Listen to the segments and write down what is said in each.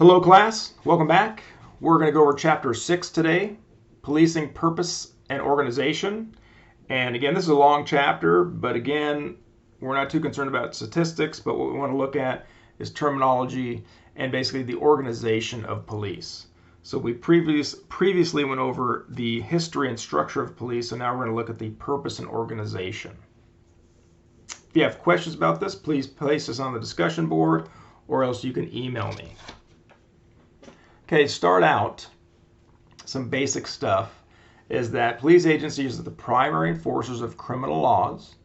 Hello class, welcome back. We're going to go over chapter 6 today, Policing Purpose and Organization. And again, this is a long chapter, but again, we're not too concerned about statistics, but what we want to look at is terminology and basically the organization of police. So we previously went over the history and structure of police, so now we're going to look at the purpose and organization. If you have questions about this, please place this on the discussion board, or else you can email me. Okay, start out, some basic stuff is that police agencies are the primary enforcers of criminal laws.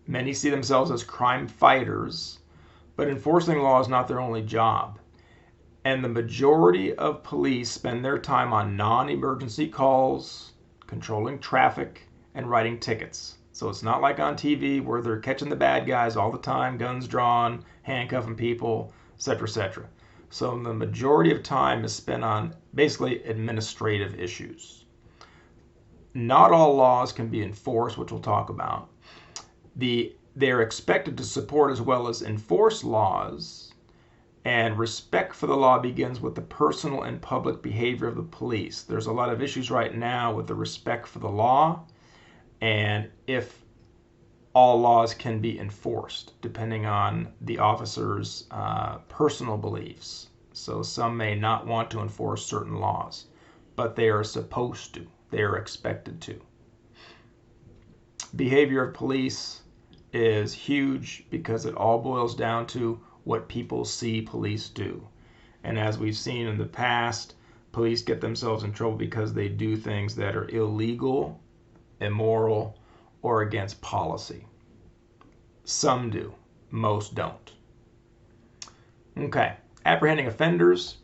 Many see themselves as crime fighters, but enforcing law is not their only job. And the majority of police spend their time on non-emergency calls, controlling traffic, and writing tickets. So it's not like on TV where they're catching the bad guys all the time, guns drawn, handcuffing people, etc., etc. So the majority of time is spent on basically administrative issues. Not all laws can be enforced, which we'll talk about. They're expected to support as well as enforce laws, and respect for the law begins with the personal and public behavior of the police. There's a lot of issues right now with the respect for the law and if all laws can be enforced, depending on the officer's personal beliefs. So some may not want to enforce certain laws, but they are supposed to. They are expected to. Behavior of police is huge because it all boils down to what people see police do. And as we've seen in the past, police get themselves in trouble because they do things that are illegal, immoral, or against policy. Some do, most don't. Okay, apprehending offenders.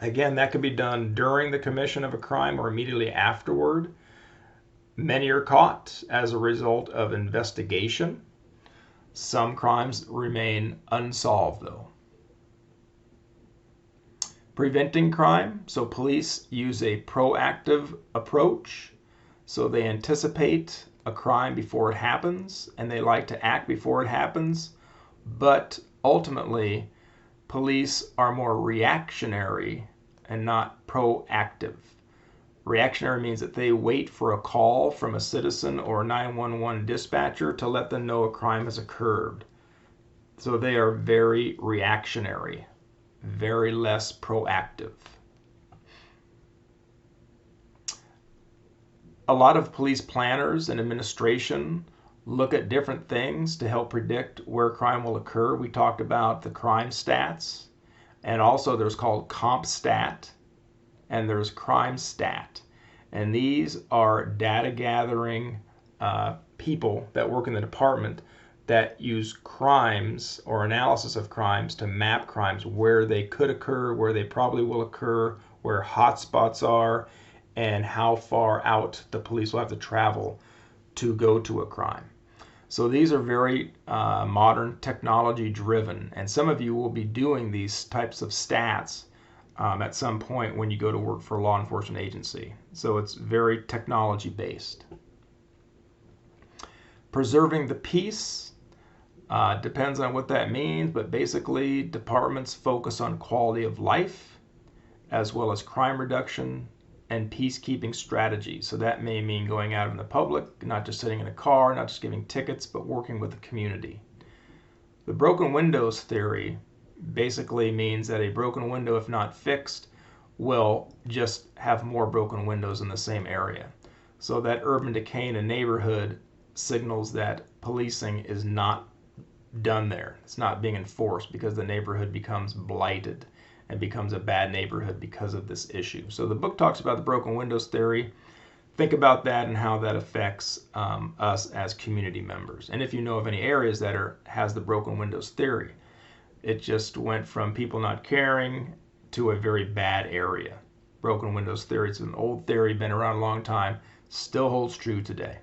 Again, that can be done during the commission of a crime or immediately afterward. Many are caught as a result of investigation. Some crimes remain unsolved, though. Preventing crime. So police use a proactive approach. So they anticipate a crime before it happens, and they like to act before it happens. But ultimately, police are more reactionary and not proactive. Reactionary means that they wait for a call from a citizen or a 911 dispatcher to let them know a crime has occurred. So they are very reactionary, very less proactive. A lot of police planners and administration look at different things to help predict where crime will occur. We talked about the crime stats, and also there's called comp stat, and there's crime stat. And these are data gathering people that work in the department that use crimes or analysis of crimes to map crimes, where they could occur, where they probably will occur, where hotspots are, and how far out the police will have to travel to go to a crime. So these are very modern technology driven, and some of you will be doing these types of stats at some point when you go to work for a law enforcement agency. So it's very technology based. Preserving the peace depends on what that means, but basically departments focus on quality of life as well as crime reduction and peacekeeping strategies. So that may mean going out in the public, not just sitting in a car, not just giving tickets, but working with the community. The broken windows theory basically means that a broken window, if not fixed, will just have more broken windows in the same area. So that urban decay in a neighborhood signals that policing is not done there. It's not being enforced because the neighborhood becomes blighted and becomes a bad neighborhood because of this issue. So the book talks about the broken windows theory. Think about that and how that affects us as community members. And if you know of any areas that has the broken windows theory, it just went from people not caring to a very bad area. Broken windows theory is an old theory, been around a long time, still holds true today.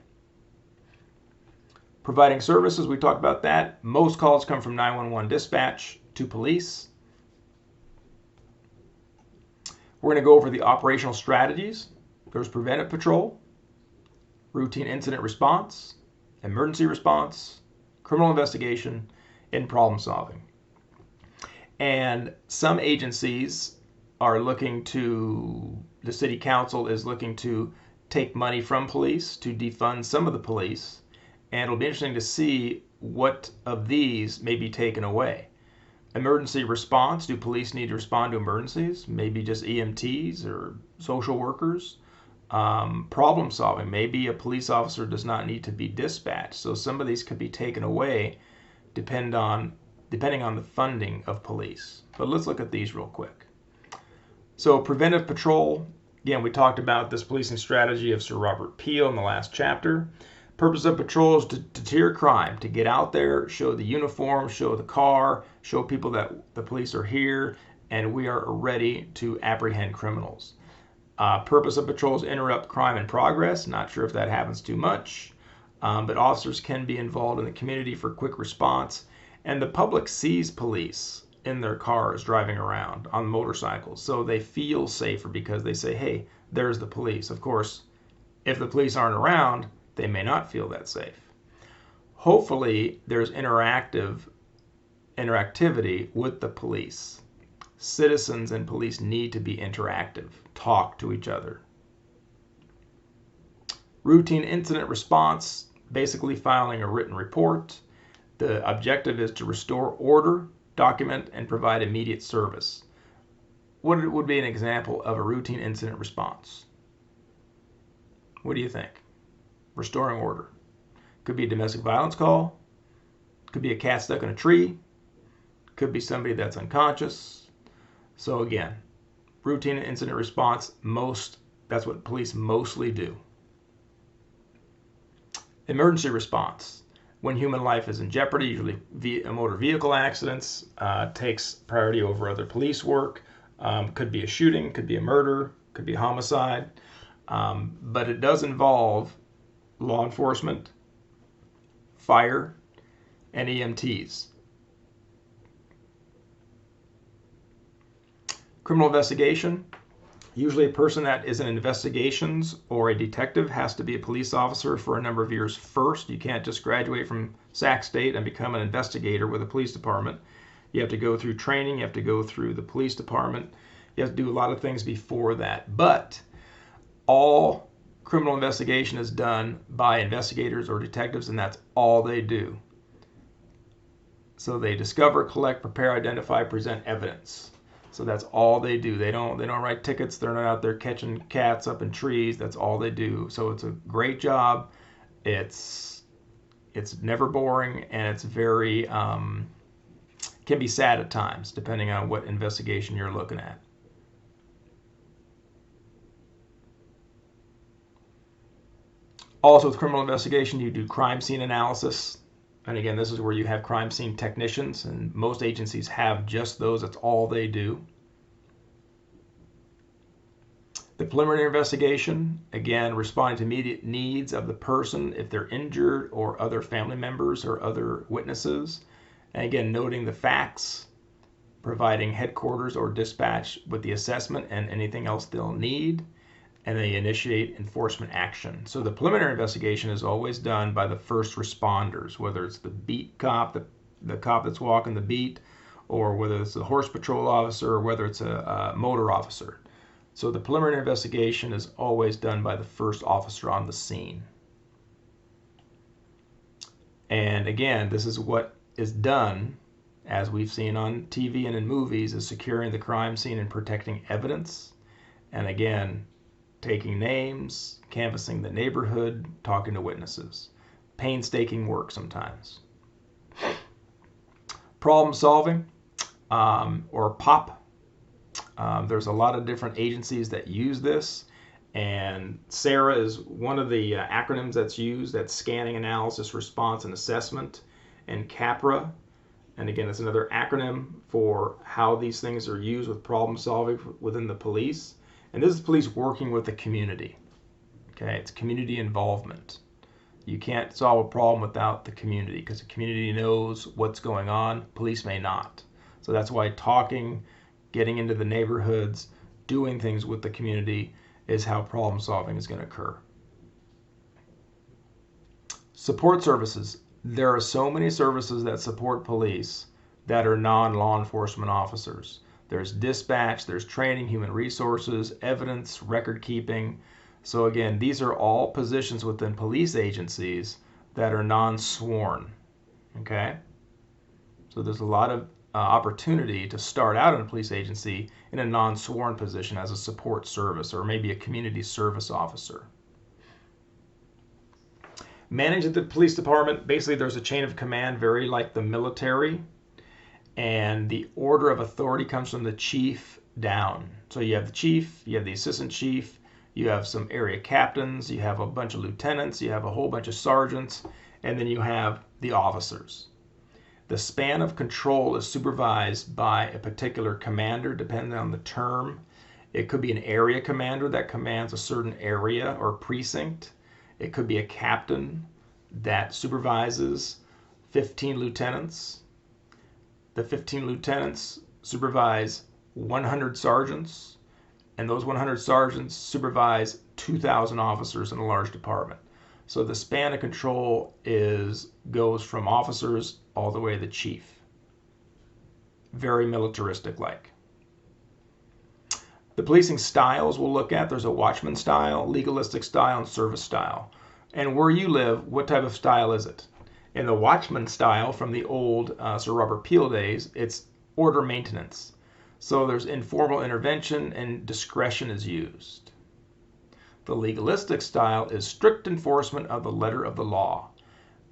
Providing services, we talked about that. Most calls come from 911 dispatch to police. We're going to go over the operational strategies. There's preventive patrol, routine incident response, emergency response, criminal investigation, and problem solving. And some agencies are looking to, the city council is looking to take money from police to defund some of the police. And it'll be interesting to see what of these may be taken away. Emergency response, do police need to respond to emergencies? Maybe just EMTs or social workers. Problem solving, maybe a police officer does not need to be dispatched. So some of these could be taken away depending on the funding of police. But let's look at these real quick. So preventive patrol, again, we talked about this policing strategy of Sir Robert Peel in the last chapter. Purpose of patrol is to deter crime, to get out there, show the uniform, show the car, show people that the police are here, and we are ready to apprehend criminals. Purpose of patrol is interrupt crime in progress. Not sure if that happens too much, but officers can be involved in the community for quick response. And the public sees police in their cars driving around on motorcycles, so they feel safer because they say, hey, there's the police. Of course, if the police aren't around, they may not feel that safe. Hopefully, there's interactivity with the police. Citizens and police need to be interactive, talk to each other. Routine incident response, basically filing a written report. The objective is to restore order, document, and provide immediate service. What would be an example of a routine incident response? What do you think? Restoring order. Could be a domestic violence call. Could be a cat stuck in a tree. Could be somebody that's unconscious. So again, routine incident response, that's what police mostly do. Emergency response. When human life is in jeopardy, usually via motor vehicle accidents, takes priority over other police work. Could be a shooting, could be a murder, could be a homicide. But it does involve law enforcement, fire, and EMTs. Criminal investigation. Usually a person that is in investigations or a detective has to be a police officer for a number of years first. You can't just graduate from Sac State and become an investigator with a police department. You have to go through training. You have to go through the police department. You have to do a lot of things before that. But all criminal investigation is done by investigators or detectives, and that's all they do. So they discover, collect, prepare, identify, present evidence. So that's all they do. They don't write tickets. They're not out there catching cats up in trees. That's all they do. So it's a great job. It's never boring, and it's very can be sad at times depending on what investigation you're looking at. Also with criminal investigation, you do crime scene analysis. And again, this is where you have crime scene technicians, and most agencies have just those. That's all they do. The preliminary investigation, again, responding to immediate needs of the person if they're injured or other family members or other witnesses. And again, noting the facts, providing headquarters or dispatch with the assessment and anything else they'll need. And they initiate enforcement action. So the preliminary investigation is always done by the first responders, whether it's the beat cop, the cop that's walking the beat, or whether it's the horse patrol officer, or whether it's a motor officer. So the preliminary investigation is always done by the first officer on the scene. And again, this is what is done, as we've seen on TV and in movies, is securing the crime scene and protecting evidence. And again, taking names, canvassing the neighborhood, talking to witnesses. Painstaking work sometimes. Problem solving, or POP. There's a lot of different agencies that use this, and SARA is one of the acronyms that's used. That's scanning, analysis, response, and assessment. And CAPRA, and again, it's another acronym for how these things are used with problem solving within the police. And this is police working with the community. Okay, it's community involvement. You can't solve a problem without the community, because the community knows what's going on. Police may not. So that's why talking, getting into the neighborhoods, doing things with the community is how problem solving is going to occur. Support services. There are so many services that support police, that are non-law enforcement officers. There's dispatch, there's training, human resources, evidence, record keeping. So again, these are all positions within police agencies that are non-sworn. Okay? So there's a lot of opportunity to start out in a police agency in a non-sworn position as a support service or maybe a community service officer. Managing the police department, basically there's a chain of command very like the military, and the order of authority comes from the chief down. So you have the chief, you have the assistant chief, you have some area captains, you have a bunch of lieutenants, you have a whole bunch of sergeants, and then you have the officers. The span of control is supervised by a particular commander depending on the term. It could be an area commander that commands a certain area or precinct. It could be a captain that supervises 15 lieutenants. The 15 lieutenants supervise 100 sergeants, and those 100 sergeants supervise 2,000 officers in a large department. So the span of control goes from officers all the way to the chief. Very militaristic-like. The policing styles we'll look at, there's a watchman style, legalistic style, and service style. And where you live, what type of style is it? In the watchman style from the old Sir Robert Peel days, it's order maintenance. So there's informal intervention and discretion is used. The legalistic style is strict enforcement of the letter of the law.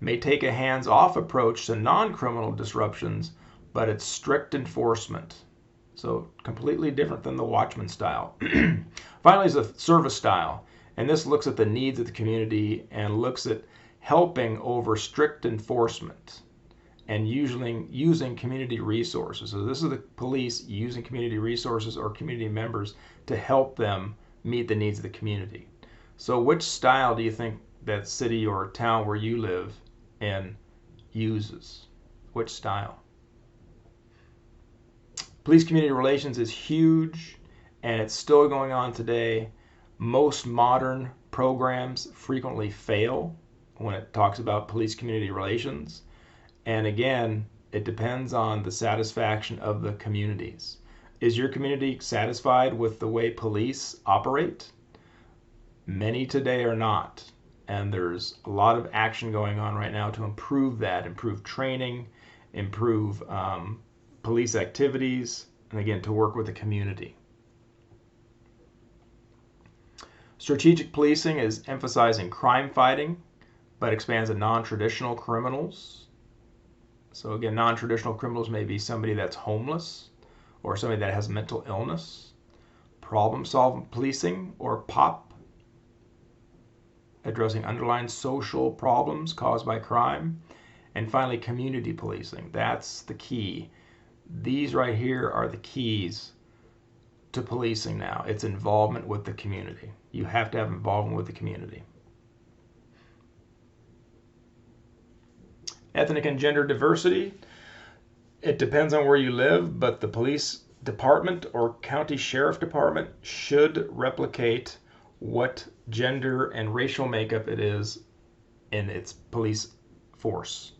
May take a hands-off approach to non-criminal disruptions, but it's strict enforcement. So completely different than the watchman style. Finally is the service style, and this looks at the needs of the community and looks at helping over strict enforcement and usually using community resources. So this is the police using community resources or community members to help them meet the needs of the community. So which style do you think that city or town where you live in uses? Which style? Police community relations is huge, and it's still going on today. Most modern programs frequently fail when it talks about police community relations. And again, it depends on the satisfaction of the communities. Is your community satisfied with the way police operate? Many today are not. And there's a lot of action going on right now to improve that, improve training, improve police activities, and again, to work with the community. Strategic policing is emphasizing crime fighting, but expands to non-traditional criminals. So again, non-traditional criminals may be somebody that's homeless or somebody that has mental illness. Problem-solving policing, or POP, addressing underlying social problems caused by crime. And finally, community policing. That's the key. These right here are the keys to policing now. It's involvement with the community. You have to have involvement with the community. Ethnic and gender diversity. It depends on where you live, but the police department or county sheriff department should replicate what gender and racial makeup it is in its police force.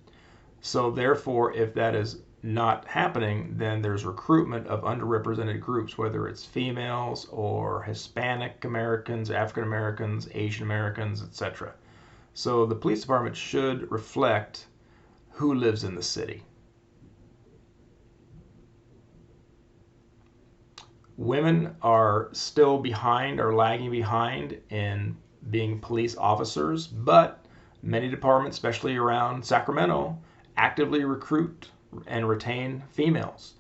So therefore, if that is not happening, then there's recruitment of underrepresented groups, whether it's females or Hispanic Americans, African Americans, Asian Americans, etc. So the police department should reflect who lives in the city. Women are still behind or lagging behind in being police officers, but many departments, especially around Sacramento, actively recruit and retain females.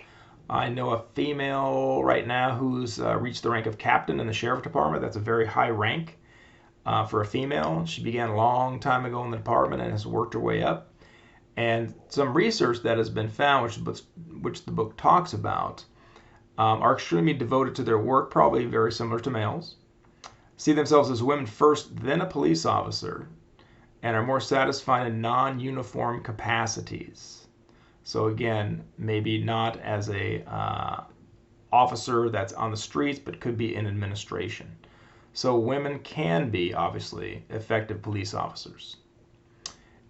I know a female right now who's reached the rank of captain in the sheriff department. That's a very high rank for a female. She began a long time ago in the department and has worked her way up. And some research that has been found, which the book talks about, are extremely devoted to their work, probably very similar to males, see themselves as women first, then a police officer, and are more satisfied in non-uniform capacities. So again, maybe not as a officer that's on the streets, but could be in administration. So women can be, obviously, effective police officers.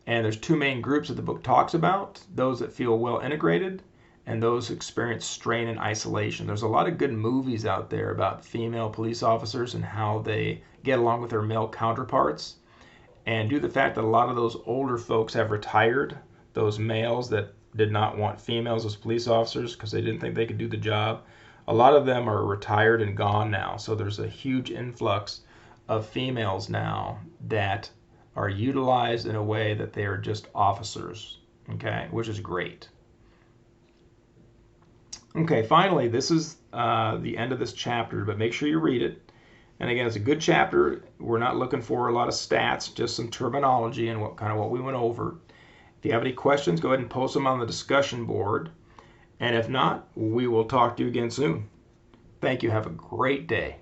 And there's two main groups that the book talks about: those that feel well integrated and those who experience strain and isolation. There's a lot of good movies out there about female police officers and how they get along with their male counterparts. And due to the fact that a lot of those older folks have retired, those males that did not want females as police officers because they didn't think they could do the job, a lot of them are retired and gone now. So there's a huge influx of females now that are utilized in a way that they are just officers, okay, which is great. Okay, finally, this is the end of this chapter, but make sure you read it. And again, it's a good chapter. We're not looking for a lot of stats, just some terminology and what we went over. If you have any questions, go ahead and post them on the discussion board. And if not, we will talk to you again soon. Thank you. Have a great day.